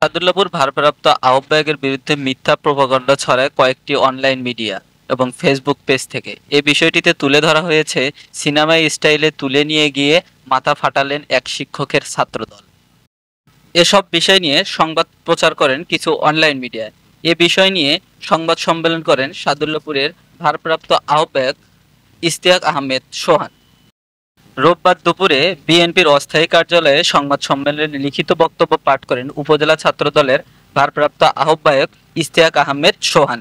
সাদুল্লাপুর ভারপ্রাপ্ত আহ্বায়কের বিরুদ্ধে মিথ্যা প্রোপাগান্ডা ছড়ায় কয়েকটি অনলাইন মিডিয়া এবং ফেসবুক পেজ থেকে। এই বিষয়টিতে তুলে ধরা হয়েছে সিনেমা স্টাইলে তুলে নিয়ে গিয়ে মাথা ফাটালেন এক শিক্ষকের ছাত্রদল। এসব বিষয় নিয়ে সংবাদ প্রচার করেন কিছু অনলাইন মিডিয়া। এ বিষয় নিয়ে সংবাদ সম্মেলন করেন সাদুল্লাপুরের ভারপ্রাপ্ত আহ্বায়ক ইশতিয়াক আহমেদ সোহান। রোববার দুপুরে বিএনপির অস্থায়ী কার্যালয়ে সংবাদ সম্মেলনে লিখিত বক্তব্য পাঠ করেন উপজেলা ছাত্রদলের ভারপ্রাপ্ত আহ্বায়ক ইশতিয়াক আহমেদ সোহান।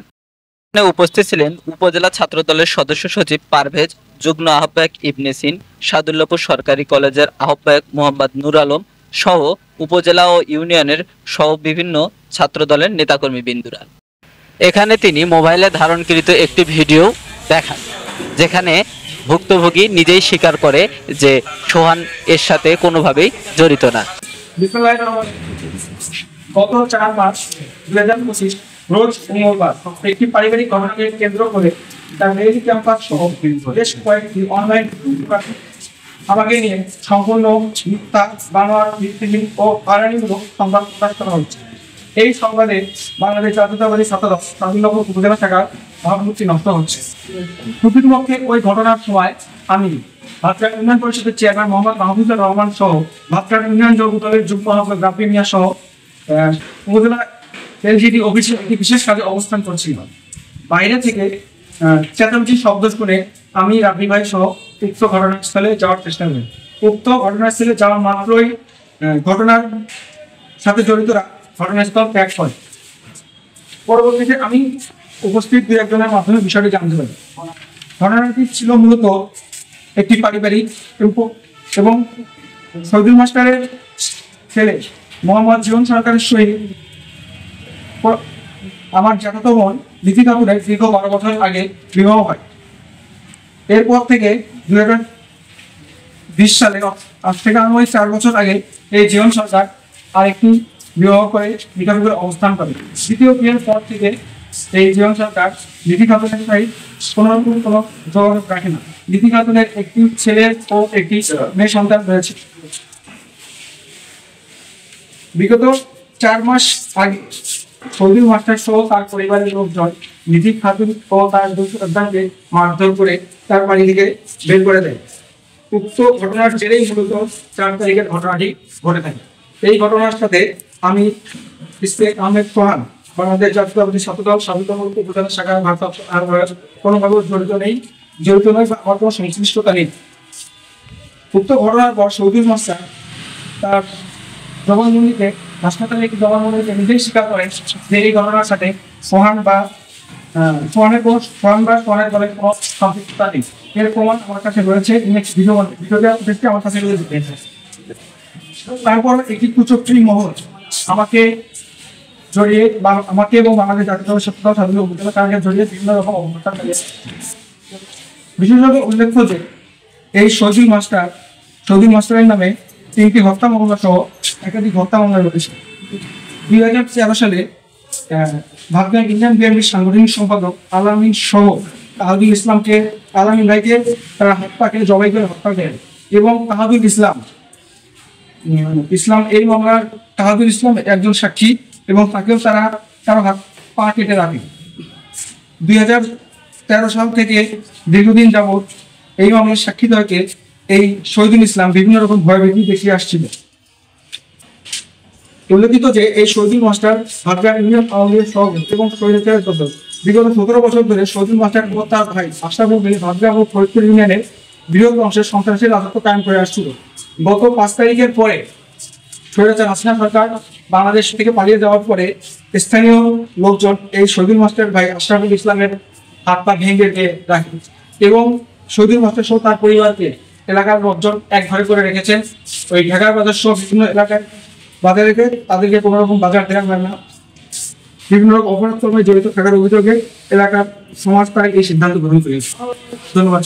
উপস্থিত ছিলেন উপজেলা ছাত্রদলের সদস্য সচিব পারভেজ, যুগ্ম আহ্বায়ক ইবনে সিন, সাদুল্লাপুর সরকারি কলেজের আহ্বায়ক মোহাম্মদ নূর আলম সহ উপজেলা ও ইউনিয়নের সহ বিভিন্ন ছাত্রদলের নেতাকর্মীবৃন্দরা। এখানে তিনি মোবাইলে ধারণকৃত একটি ভিডিও দেখান, যেখানে ভুক্তভোগী নিজেই স্বীকার করে যে সোহান এর সাথে কোনোভাবেই জড়িত না। গত 4 মার্চ 2025 রোজ মঙ্গলবার একটি পারিবারিক ঘটনাকে কেন্দ্র করে তার মেডিকেল ক্যাম্পাস সহ বেশ কয়েকটি অনলাইন আমাকে নিয়ে সম্পূর্ণ মিথ্যা, বানোয়াট, ভিত্তিহীন ও হয়রানিমূলক সংবাদ প্রকাশ করা হচ্ছে। এই সংবাদে বাংলাদেশ জাতীয়তাবাদী ছাত্রদল সাদুল্লাপুর উপজেলা শাখার ভাবমূর্তি নষ্ট হচ্ছে। প্রকৃতপক্ষে ওই ঘটনার সময় আমি ভাতঘাট ইউনিয়ন পরিষদের চেয়ারম্যান মোহাম্মদ মাহফুজুর রহমান সহ ভাতঘাট ইউনিয়ন যৌথ দলের যুগ্ম আহ্বায়ক রাব্বি মিয়া সহ উপজেলা এলজিডি অফিসে একটি বিশেষ কাজে অবস্থান করছিলাম। বাইরে থেকে চেঁচামেচি শব্দ শুনে আমি রাব্বি ভাই সহ উক্ত ঘটনাস্থলে যাওয়ার চেষ্টা করি। উক্ত ঘটনাস্থলে যাওয়া মাত্রই ঘটনার সাথে জড়িতরা ঘটনাস্থল ত্যাগ করে। পরবর্তীতে আমি উপস্থিত 2-1 মাধ্যমে বিষয়টি জানতে পারি। ঘটনাটি ছিল মূলত একটি পারিবারিক এবং শহীদুল মাস্টারের ছেলে মোহাম্মদ জীবন সরকারের সহিত আমার জ্যাঠাতো বোন লিপি কাপুরের দীর্ঘ 12 বছর আগে বিবাহ হয়। এরপর থেকে 2020 সালে, আজ থেকে আনুমানিক 4 বছর আগে, এই জীবন সরকার আরেকটি বিবাহ করে লিপি কাপুরের অবস্থান করে। দ্বিতীয় বিয়ের পর থেকে এই জীবন সরকার লিপি খাতুনের সহিত কোনো যোগাযোগ রাখে না। লিপি খাতুনের একটি ছেলে ও একটি মেয়ে সন্তান রয়েছে। বিগত 4 মাস আগে শহীদুল মাস্টার সহ তার পরিবারের লোকজন লিপি খাতুন ও তার 2 সন্তানকে মারধর করে তার বাড়ি থেকে বের করে দেয়। উক্ত ঘটনার জেরেই মূলত 4 তারিখের ঘটনাটি ঘটে থাকে। এই ঘটনার সাথে আমি ইশতিয়াক আহমেদ সোহান, বাংলাদেশ জাতীয়তাবাদী ছাত্রদল সাদুল্লাপুর উপজেলা শাখার ভারপ্রাপ্ত আহ্বায়ক, কোনোভাবে জড়িত নয় বা আমার কোনো সংশ্লিষ্টতা নেই। উক্ত ঘটনার পর শহীদুল মাস্টার তার জবানবন্দিতে হাসপাতালে একটি জবানবন্দিতে নিজেই স্বীকার করেন যে এই ঘটনার সাথে সোহান বা সোহানের দলের কোনো সম্পৃক্ততা নেই। এর প্রমাণ আমার কাছে রয়েছে। ভিডিওটি আমার কাছে রয়েছে। তারপর একটি কুচক্রী মহল আমাকে জড়িয়ে আমাকে এবং বাংলাদেশ জাতীয়তাবাদী ছাত্রদল সাদুল্লাপুর উপজেলা শাখাকে জড়িয়ে বিভিন্ন রকম অবস্থান চালিয়েছে। বিশেষভাবে উল্লেখ্য যে এই শহীদুল মাস্টারের নামে 3টি হত্যা মামলা সহ একাধিক হত্যা মামলা রয়েছে। 2013 সালে ভাতঘাট ইউনিয়ন বিএনপির সাংগঠনিক সম্পাদক আলামিন সহ তাহাদুল আলামিন ভাইকে তারা হাত পাকে জবাই করে হত্যা করেন এবং তাহাদুল ইসলাম এই মামলার তাহাদুল ইসলাম একজন সাক্ষী এবং তাকেও তারা হাত পা কেটে রাখে। 2013 সাল থেকে দীর্ঘদিন যাবৎ এই মামলার সাক্ষীদ্বয়কে এই শহীদুল ইসলাম বিভিন্ন রকম ভয়ভীতি দেখিয়ে আসছিল। উল্লেখিত যে এই শহীদুল মাস্টার ভাতঘাট ইউনিয়ন আওয়ামী লীগের সভাপতি এবং স্বৈরাচারের দল। বিগত 17 বছর ধরে শহীদুল মাস্টার ও তার ভাই আশরাফুল মিলে ভাতঘাট ও ফরিদপুর ইউনিয়নের বৃহৎ অংশের সন্ত্রাসী রাজত্ব কায়েম করে আসছিল। গত 5 তারিখের পরে স্বৈরাচার হাসিনা সরকার বাংলাদেশ থেকে পালিয়ে যাওয়ার পরে স্থানীয় লোকজন এই শহীদুল মাস্টার ভাই আশরাফুল ইসলামের হাত পা ভেঙে রাখে এবং শহীদুল মাস্টার সহ তার পরিবারকে এলাকার লোকজন এক ঘরে করে রেখেছেন। ওই ঢাকার বাজার সহ বিভিন্ন এলাকায় বাজার রেখে তাদেরকে কোনো রকম বাজার দেওয়া হয় না। বিভিন্ন রকম অপরাধ কর্মে জড়িত থাকার অভিযোগে এলাকার সমাজ তাই এই সিদ্ধান্ত গ্রহণ করেছে। ধন্যবাদ।